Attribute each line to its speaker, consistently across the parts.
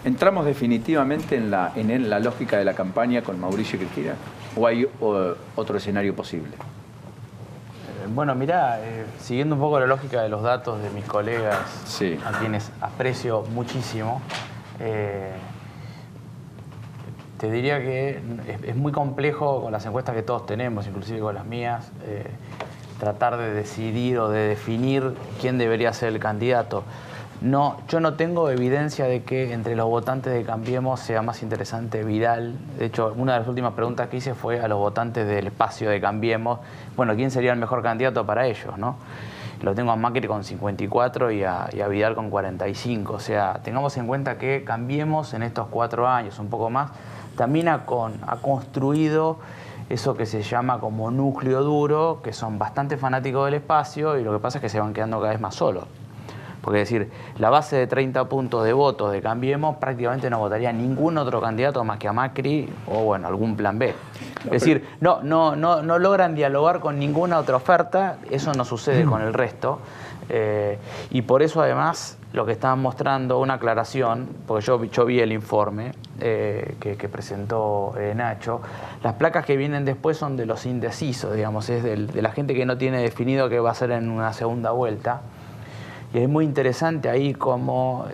Speaker 1: ¿Entramos definitivamente en la lógica de la campaña con Mauricio y Cristina? ¿O hay otro escenario posible?
Speaker 2: Bueno, mirá, siguiendo un poco la lógica de los datos de mis colegas,
Speaker 1: sí,
Speaker 2: a quienes aprecio muchísimo, te diría que es muy complejo con las encuestas que todos tenemos, inclusive con las mías, tratar de decidir o de definir quién debería ser el candidato. No, yo no tengo evidencia de que entre los votantes de Cambiemos sea más interesante Vidal. De hecho, una de las últimas preguntas que hice fue a los votantes del espacio de Cambiemos, bueno, ¿quién sería el mejor candidato para ellos, ¿no? Lo tengo a Macri con 54 y a Vidal con 45. O sea, tengamos en cuenta que Cambiemos en estos 4 años, un poco más, también ha construido eso que se llama como núcleo duro, que son bastante fanáticos del espacio, y lo que pasa es que se van quedando cada vez más solos. Porque es decir, la base de 30 puntos de votos de Cambiemos prácticamente no votaría ningún otro candidato más que a Macri o, bueno, algún plan B. Es decir, no logran dialogar con ninguna otra oferta, eso no sucede con el resto. Y por eso, además, lo que estaban mostrando, una aclaración, porque yo vi el informe que presentó Nacho, las placas que vienen después son de los indecisos, digamos, es de la gente que no tiene definido qué va a hacer en una segunda vuelta. Y es muy interesante ahí cómo,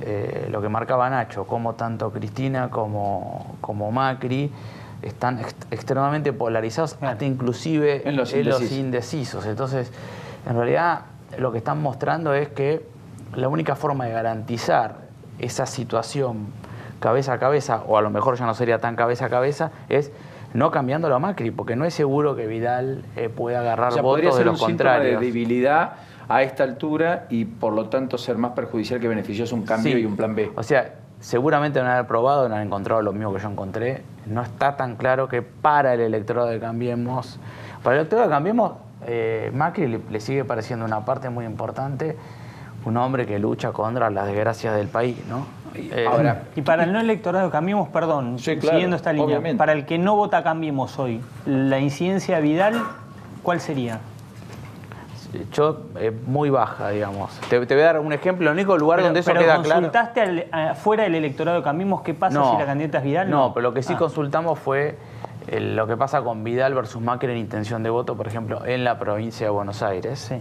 Speaker 2: lo que marcaba Nacho, cómo tanto Cristina como Macri están extremadamente polarizados, hasta inclusive en los indecisos. Entonces, en realidad, lo que están mostrando es que la única forma de garantizar esa situación cabeza a cabeza, o a lo mejor ya no sería tan cabeza a cabeza, es no cambiándolo a Macri, porque no es seguro que Vidal pueda agarrar votos de los contrarios.
Speaker 1: De debilidad a esta altura y por lo tanto ser más perjudicial que beneficioso un cambio y un plan B.
Speaker 2: O sea, seguramente no haber probado, no han encontrado lo mismo que yo encontré. No está tan claro que para el electorado de Cambiemos, para el electorado de Cambiemos, Macri le sigue pareciendo una parte muy importante, un hombre que lucha contra las desgracias del país, ¿no?
Speaker 3: Ahora, y para el no electorado de Cambiemos, perdón, sí, claro, siguiendo esta línea, obviamente, para el que no vota Cambiemos hoy, la incidencia de Vidal, ¿cuál sería?
Speaker 2: Yo, muy baja, digamos. Te voy a dar un ejemplo. El único lugar donde eso queda claro.
Speaker 3: ¿Consultaste fuera del electorado de Cambiemos qué pasa si la candidata es Vidal?
Speaker 2: No, pero lo que sí consultamos fue lo que pasa con Vidal versus Macri en intención de voto, por ejemplo, en la provincia de Buenos Aires. Sí.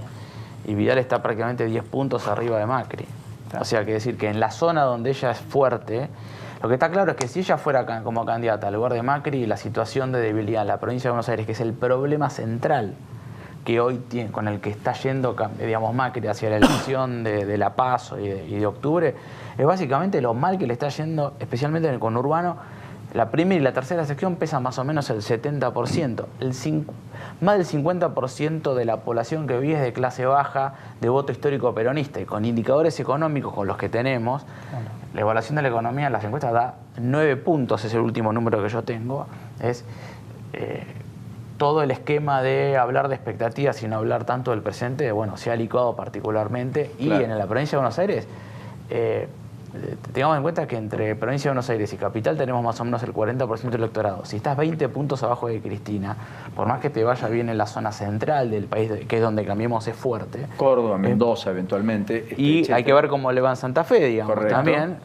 Speaker 2: Y Vidal está prácticamente 10 puntos arriba de Macri. Claro. O sea, que decir que en la zona donde ella es fuerte, lo que está claro es que si ella fuera como candidata al lugar de Macri, la situación de debilidad en la provincia de Buenos Aires, que es el problema central que hoy tiene, con el que está yendo, digamos, Macri hacia la elección de La Paz y de octubre, es básicamente lo mal que le está yendo, especialmente en el conurbano. La primera y la tercera sección pesan más o menos el 70%. Más del 50% de la población que vive es de clase baja, de voto histórico peronista, y con indicadores económicos con los que tenemos, la evaluación de la economía en las encuestas da 9 puntos, es el último número que yo tengo, es todo el esquema de hablar de expectativas y no hablar tanto del presente, bueno, se ha licuado particularmente. Claro. Y en la provincia de Buenos Aires, tengamos en cuenta que entre provincia de Buenos Aires y capital tenemos más o menos el 40% del electorado. Si estás 20 puntos abajo de Cristina, por más que te vaya bien en la zona central del país, que es donde Cambiemos es fuerte.
Speaker 1: Córdoba, Mendoza, eventualmente.
Speaker 2: Y hay que ver cómo le va en Santa Fe, digamos.
Speaker 1: Correcto.
Speaker 2: También.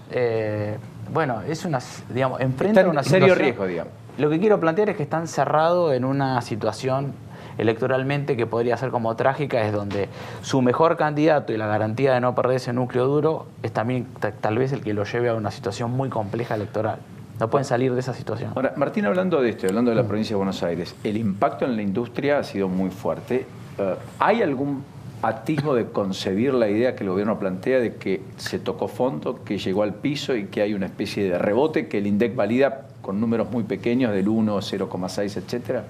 Speaker 2: Bueno, es una, digamos, enfrenta una
Speaker 1: serio riesgo, digamos.
Speaker 2: Lo que quiero plantear es que están cerrados en una situación electoralmente que podría ser como trágica, es donde su mejor candidato y la garantía de no perder ese núcleo duro es también tal vez el que lo lleve a una situación muy compleja electoral. No pueden salir de esa situación.
Speaker 1: Ahora, Martín, hablando de esto, hablando de la provincia de Buenos Aires, el impacto en la industria ha sido muy fuerte. ¿Hay algún atisbo de concebir la idea que el gobierno plantea de que se tocó fondo, que llegó al piso y que hay una especie de rebote que el INDEC valida con números muy pequeños del 1, 0,6, etcétera?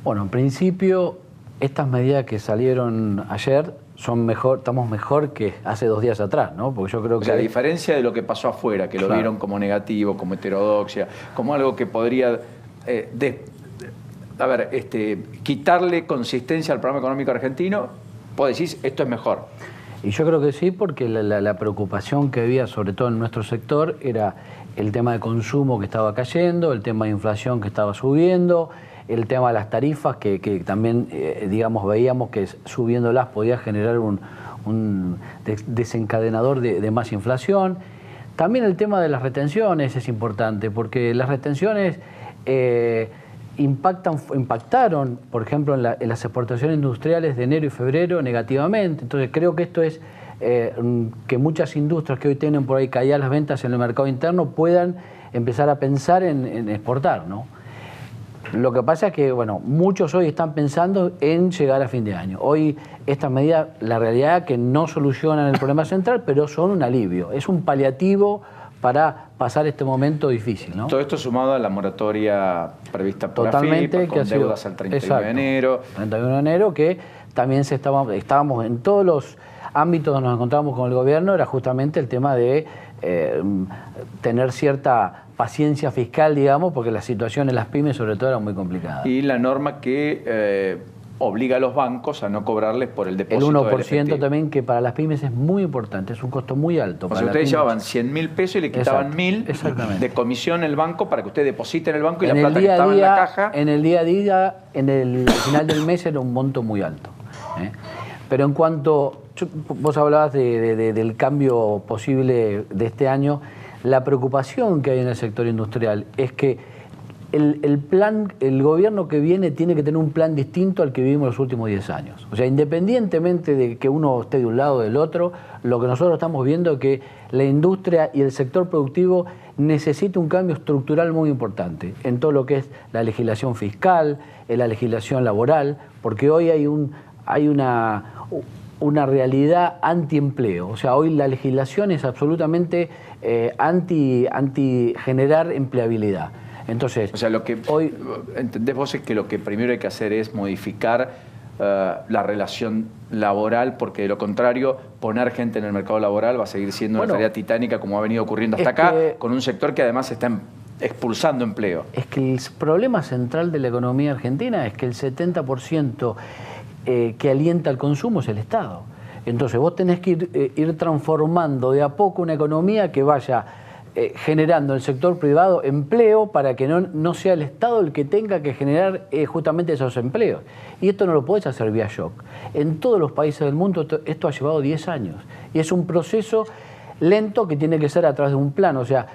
Speaker 4: Bueno, en principio, estas medidas que salieron ayer estamos mejor que hace 2 días atrás, ¿no? Porque yo creo que...
Speaker 1: O sea, a diferencia de lo que pasó afuera, que lo vieron como negativo, como heterodoxia, como algo que podría quitarle consistencia al programa económico argentino, vos decís, esto es mejor.
Speaker 4: Y yo creo que sí, porque la preocupación que había, sobre todo en nuestro sector, era el tema de consumo que estaba cayendo, el tema de inflación que estaba subiendo, el tema de las tarifas que también, digamos, veíamos que subiéndolas podía generar un desencadenador de más inflación. También el tema de las retenciones es importante, porque las retenciones impactaron, por ejemplo, en las exportaciones industriales de enero y febrero negativamente. Entonces creo que esto es que muchas industrias que hoy tienen por ahí caídas las ventas en el mercado interno puedan empezar a pensar en exportar, ¿no? Lo que pasa es que, bueno, muchos hoy están pensando en llegar a fin de año. Hoy estas medidas, la realidad es que no solucionan el problema central, pero son un alivio, es un paliativo para pasar este momento difícil, ¿no?
Speaker 1: Todo esto sumado a la moratoria prevista por
Speaker 4: totalmente,
Speaker 1: la FIP, con deudas al 31 de enero.
Speaker 4: 31 de enero, que también estábamos en todos los ámbitos donde nos encontramos con el gobierno, era justamente el tema de tener cierta paciencia fiscal, digamos, porque la situación en las pymes sobre todo era muy complicada.
Speaker 1: Y la norma que obliga a los bancos a no cobrarles por el depósito
Speaker 4: el
Speaker 1: del
Speaker 4: 1% también, que para las pymes es muy importante, es un costo muy alto.
Speaker 1: O sea, ustedes llevaban 100.000 pesos y le quitaban 1.000 de comisión el banco para que usted deposite en el banco y la plata que estaba en la caja...
Speaker 4: En el día a día, al final del mes era un monto muy alto. Pero en cuanto... Vos hablabas del cambio posible de este año, la preocupación que hay en el sector industrial es que el gobierno que viene tiene que tener un plan distinto al que vivimos los últimos 10 años. O sea, independientemente de que uno esté de un lado o del otro, lo que nosotros estamos viendo es que la industria y el sector productivo necesita un cambio estructural muy importante en todo lo que es la legislación fiscal, en la legislación laboral, porque hoy hay una realidad antiempleo. O sea, hoy la legislación es absolutamente anti generar empleabilidad. Entonces,
Speaker 1: o sea, lo que hoy entendés vos es que lo que primero hay que hacer es modificar la relación laboral, porque de lo contrario, poner gente en el mercado laboral va a seguir siendo una tarea titánica como ha venido ocurriendo hasta acá, con un sector que además está expulsando empleo.
Speaker 4: Es que el problema central de la economía argentina es que el 70% que alienta el consumo es el Estado. Entonces vos tenés que ir transformando de a poco una economía que vaya generando en el sector privado empleo para que no sea el Estado el que tenga que generar justamente esos empleos. Y esto no lo podés hacer vía shock. En todos los países del mundo esto ha llevado 10 años. Y es un proceso lento que tiene que ser a través de un plan. O sea,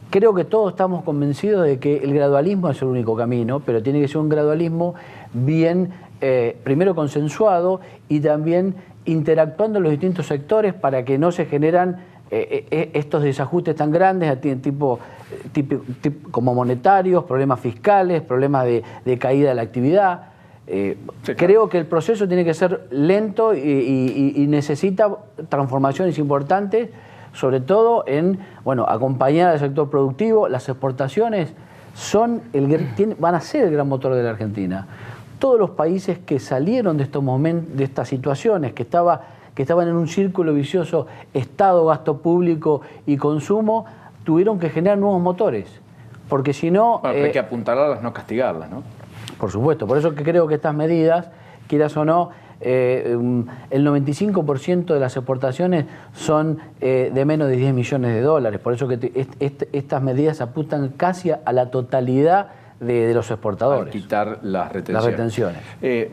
Speaker 4: creo que todos estamos convencidos de que el gradualismo es el único camino, pero tiene que ser un gradualismo bien, primero consensuado y también interactuando en los distintos sectores para que no se generan estos desajustes tan grandes tipo como monetarios, problemas fiscales, problemas de caída de la actividad. Sí, claro. Creo que el proceso tiene que ser lento y necesita transformaciones importantes, sobre todo en acompañar al sector productivo. Las exportaciones van a ser el gran motor de la Argentina. Todos los países que salieron de estos momentos, de estas situaciones, que estaban en un círculo vicioso, Estado, gasto público y consumo, tuvieron que generar nuevos motores. Porque si no...
Speaker 1: Bueno, hay que apuntalarlas, no castigarlas, ¿no?
Speaker 4: Por supuesto, por eso que creo que estas medidas, quieras o no, el 95% de las exportaciones son de menos de 10 millones de dólares. Por eso que estas medidas apuntan casi a la totalidad de los exportadores.
Speaker 1: A quitar las retenciones.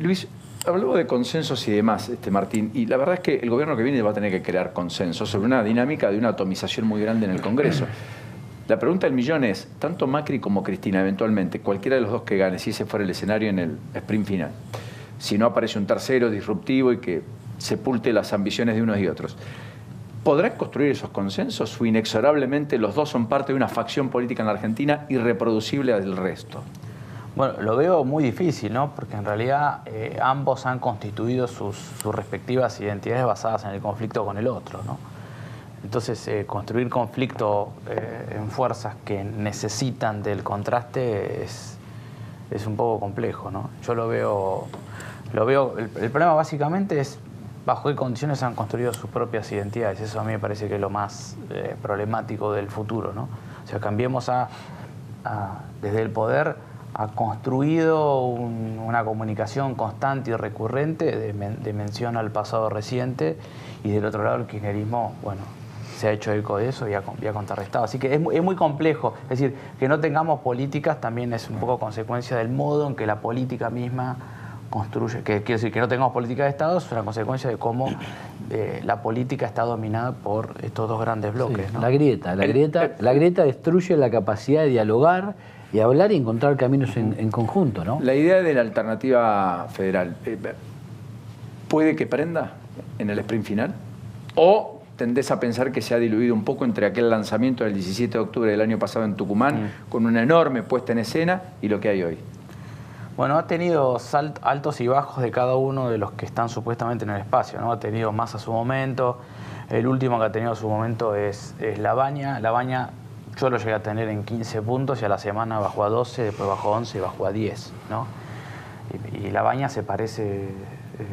Speaker 1: Luis, hablamos de consensos y demás, Martín, y la verdad es que el gobierno que viene va a tener que crear consensos sobre una dinámica de una atomización muy grande en el Congreso. La pregunta del millón es, tanto Macri como Cristina, eventualmente, cualquiera de los dos que gane, si ese fuera el escenario en el sprint final, si no aparece un tercero disruptivo y que sepulte las ambiciones de unos y otros, ¿podrán construir esos consensos o inexorablemente los dos son parte de una facción política en la Argentina irreproducible del resto?
Speaker 2: Bueno, lo veo muy difícil, ¿no? Porque en realidad ambos han constituido sus respectivas identidades basadas en el conflicto con el otro, ¿no? Entonces, construir conflicto en fuerzas que necesitan del contraste es un poco complejo, ¿no? Yo lo veo el problema básicamente es bajo qué condiciones han construido sus propias identidades. Eso a mí me parece que es lo más problemático del futuro, ¿no? O sea, Cambiemos desde el poder ha construido una comunicación constante y recurrente de mención al pasado reciente, y del otro lado el kirchnerismo, se ha hecho eco de eso y ha contrarrestado. Así que es muy complejo. Es decir, que no tengamos políticas también es un poco consecuencia del modo en que la política misma construye, que quiere decir que no tengamos política de Estado, es una consecuencia de cómo la política está dominada por estos dos grandes bloques.
Speaker 4: Sí,
Speaker 2: ¿no?
Speaker 4: La grieta destruye la capacidad de dialogar y hablar y encontrar caminos en conjunto, ¿no?
Speaker 1: La idea de la alternativa federal, ¿puede que prenda en el sprint final? ¿O tendés a pensar que se ha diluido un poco entre aquel lanzamiento del 17 de octubre del año pasado en Tucumán, con una enorme puesta en escena, y lo que hay hoy?
Speaker 2: Bueno, ha tenido altos y bajos de cada uno de los que están supuestamente en el espacio, ¿no? Ha tenido más a su momento. El último que ha tenido a su momento es La Baña. La Baña yo lo llegué a tener en 15 puntos y a la semana bajó a 12, después bajó a 11 y bajó a 10, ¿no? Y La Baña se parece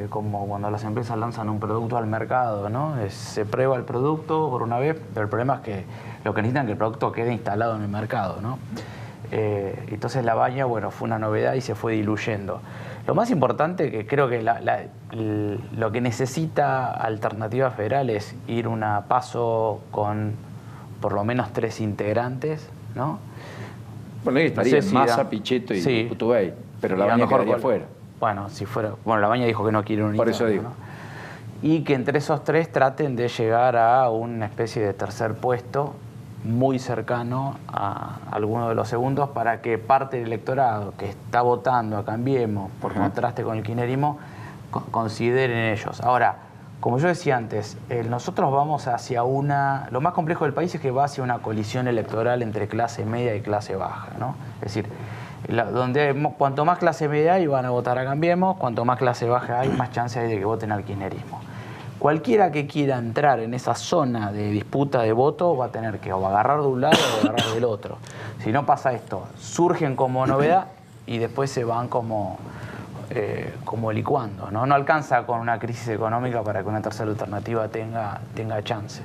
Speaker 2: como cuando las empresas lanzan un producto al mercado, ¿no? Se prueba el producto por una vez, pero el problema es que lo que necesitan es que el producto quede instalado en el mercado, ¿no? Entonces La Baña, bueno, fue una novedad y se fue diluyendo. Lo más importante, que creo que lo que necesita Alternativa Federal es ir a paso con por lo menos 3 integrantes, ¿no?
Speaker 1: Bueno, ahí estaría Massa, Pichetto y Utubey, pero La Baña quedaría fuera.
Speaker 2: Bueno, si fuera... Bueno, La Baña dijo que no quiere un
Speaker 1: Por eso digo.
Speaker 2: ¿no? Y que entre esos 3 traten de llegar a una especie de tercer puesto muy cercano a alguno de los segundos para que parte del electorado que está votando a Cambiemos por contraste con el kirchnerismo consideren ellos. Ahora, como yo decía antes, nosotros vamos hacia lo más complejo del país es que va hacia una colisión electoral entre clase media y clase baja, ¿no? Es decir, cuanto más clase media hay van a votar a Cambiemos, cuanto más clase baja hay, más chance hay de que voten al kirchnerismo. Cualquiera que quiera entrar en esa zona de disputa de voto va a tener que o agarrar de un lado o agarrar del otro. Si no pasa esto, surgen como novedad y después se van como licuando, ¿no? No alcanza con una crisis económica para que una tercera alternativa tenga chance.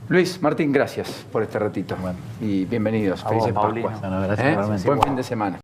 Speaker 1: Luis, Martín, gracias por este ratito. Y bienvenidos.
Speaker 2: A vos,
Speaker 1: Felices
Speaker 2: Paulino.
Speaker 1: Pascuas.
Speaker 4: Bueno, gracias,
Speaker 1: Buen fin de semana.